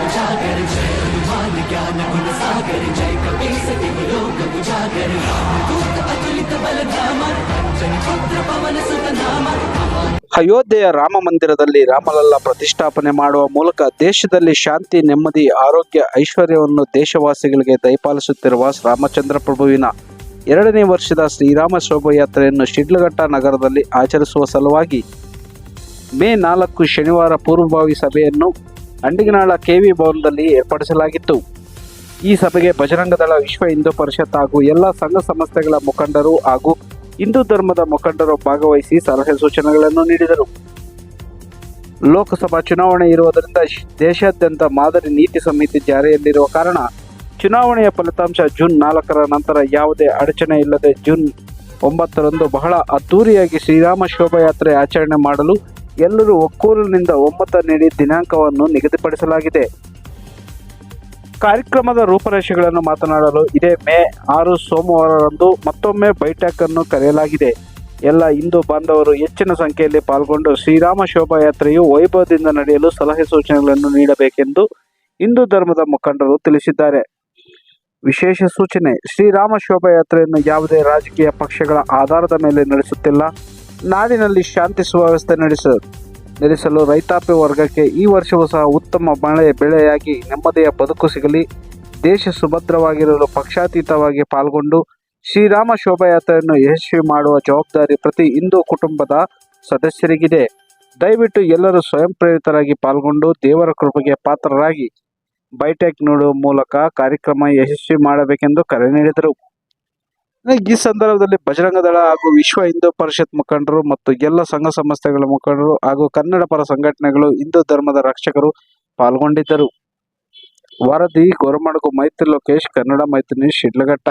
उजागर जय हनुमान ज्ञान गुण सागर जय कपीस तिहु लोक उजागर रामदूत अतुलित बल धाम अंजनी पुत्र पवन सुत नाम। ಅಯೋಧ್ಯೆಯ ರಾಮ ಮಂದಿರದಲ್ಲಿ ರಾಮಲಲ್ಲ ಪ್ರತಿಷ್ಠಾಪನೆ ಮಾಡುವ ಮೂಲಕ ದೇಶದಲ್ಲಿ ಶಾಂತಿ, ನೆಮ್ಮದಿ, ಆರೋಗ್ಯ, ಐಶ್ವರ್ಯವನ್ನು ದೇಶವಾಸಿಗಳಿಗೆ ದಯಪಾಲಿಸುತ್ತಿರುವ ರಾಮಚಂದ್ರ ಪ್ರಭುವಿನ 2ನೇ ವರ್ಷದ ಶ್ರೀರಾಮ ಶೋಭಾಯಾತ್ರೆಯನ್ನು ಶಿಡ್ಲಘಟ್ಟ ನಗರದಲ್ಲಿ ಆಚರಿಸುವ ಸಲುವಾಗಿ ಮೇ 4 ಶನಿವಾರ ಪೂರ್ವಭಾವಿ ಸಭೆಯನ್ನು ಅಂಡಿಗನಾಳ ಕೆವಿ ಭವನದಲ್ಲಿ ಏರ್ಪಡಿಸಲಾಗಿತ್ತು. ಈ ಸಭೆಗೆ ಬಜರಂಗದಳ, ವಿಶ್ವ ಹಿಂದೂ ಪರಿಷತ್ ಹಾಗೂ ಎಲ್ಲ ಸಂಘ ಸಂಸ್ಥೆಗಳ ಮುಖಂಡರು ಹಾಗೂ ಹಿಂದೂ ಧರ್ಮದ ಮುಖಂಡರು ಭಾಗವಹಿಸಿ ಸಲಹೆ ಸೂಚನೆಗಳನ್ನು ನೀಡಿದರು. ಲೋಕಸಭಾ ಚುನಾವಣೆ ಇರುವುದರಿಂದ ದೇಶಾದ್ಯಂತ ಮಾದರಿ ನೀತಿ ಸಂಹಿತೆ ಜಾರಿಯಲ್ಲಿರುವ ಕಾರಣ ಚುನಾವಣೆಯ ಫಲಿತಾಂಶ ಜೂನ್ 4ರ ನಂತರ ಯಾವುದೇ ಅಡಚಣೆ ಇಲ್ಲದೆ ಜೂನ್ 9ರಂದು ಬಹಳ ಅದ್ದೂರಿಯಾಗಿ ಶ್ರೀರಾಮ ಶೋಭಾಯಾತ್ರೆ ಆಚರಣೆ ಮಾಡಲು ಎಲ್ಲರೂ ಒಕ್ಕೂಲಿನಿಂದ ಒಮ್ಮತ ನೀಡಿ ದಿನಾಂಕವನ್ನು ನಿಗದಿಪಡಿಸಲಾಗಿದೆ. ಕಾರ್ಯಕ್ರಮದ ರೂಪರೇಷೆಗಳನ್ನು ಮಾತನಾಡಲು ಇದೇ ಮೇ 6 ಸೋಮವಾರರಂದು ಮತ್ತೊಮ್ಮೆ ಬೈಠಕ್ ಅನ್ನು ಕರೆಯಲಾಗಿದೆ. ಎಲ್ಲ ಹಿಂದೂ ಬಾಂಧವರು ಹೆಚ್ಚಿನ ಸಂಖ್ಯೆಯಲ್ಲಿ ಪಾಲ್ಗೊಂಡು ಶ್ರೀರಾಮ ಶೋಭಾಯಾತ್ರೆಯು ವೈಭವದಿಂದ ನಡೆಯಲು ಸಲಹೆ ಸೂಚನೆಗಳನ್ನು ನೀಡಬೇಕೆಂದು ಹಿಂದೂ ಧರ್ಮದ ಮುಖಂಡರು ತಿಳಿಸಿದ್ದಾರೆ. ವಿಶೇಷ ಸೂಚನೆ: ಶ್ರೀರಾಮ ಶೋಭಾಯಾತ್ರೆಯನ್ನು ಯಾವುದೇ ರಾಜಕೀಯ ಪಕ್ಷಗಳ ಆಧಾರದ ಮೇಲೆ ನಡೆಸುತ್ತಿಲ್ಲ. ನಾಡಿನಲ್ಲಿ ಶಾಂತಿ ಸುವ್ಯವಸ್ಥೆ ನೆಲೆಸಲು ರೈತಾಪಿ ವರ್ಗಕ್ಕೆ ಈ ವರ್ಷವೂ ಸಹ ಉತ್ತಮ ಮಳೆ ಬೆಳೆಯಾಗಿ ನೆಮ್ಮದಿಯ ಬದುಕು ಸಿಗಲಿ, ದೇಶ ಸುಭದ್ರವಾಗಿರಲು ಪಕ್ಷಾತೀತವಾಗಿ ಪಾಲ್ಗೊಂಡು ಶ್ರೀರಾಮ ಶೋಭಾಯಾತ್ರೆಯನ್ನು ಯಶಸ್ವಿ ಮಾಡುವ ಜವಾಬ್ದಾರಿ ಪ್ರತಿ ಹಿಂದೂ ಕುಟುಂಬದ ಸದಸ್ಯರಿಗಿದೆ. ದಯವಿಟ್ಟು ಎಲ್ಲರೂ ಸ್ವಯಂ ಪ್ರೇರಿತರಾಗಿ ಪಾಲ್ಗೊಂಡು ದೇವರ ಕೃಪೆಗೆ ಪಾತ್ರರಾಗಿ ಬೈಠಕ್ ನೀಡುವ ಮೂಲಕ ಕಾರ್ಯಕ್ರಮ ಯಶಸ್ವಿ ಮಾಡಬೇಕೆಂದು ಕರೆ ನೀಡಿದರು. ಈ ಸಂದರ್ಭದಲ್ಲಿ ಬಜರಂಗದಳ ಹಾಗೂ ವಿಶ್ವ ಹಿಂದೂ ಪರಿಷತ್ ಮುಖಂಡರು ಮತ್ತು ಎಲ್ಲ ಸಂಘ ಸಂಸ್ಥೆಗಳ ಮುಖಂಡರು ಹಾಗೂ ಕನ್ನಡ ಪರ ಸಂಘಟನೆಗಳು, ಹಿಂದೂ ಧರ್ಮದ ರಕ್ಷಕರು ಪಾಲ್ಗೊಂಡಿದ್ದರು. ವರದಿ: ಗೊರಮಡಗು ಮೈತ್ರಿ ಲೋಕೇಶ್, ಕನ್ನಡ ಮೈತ್ರಿ ನ್ಯೂಸ್, ಶಿಡ್ಲಘಟ್ಟ.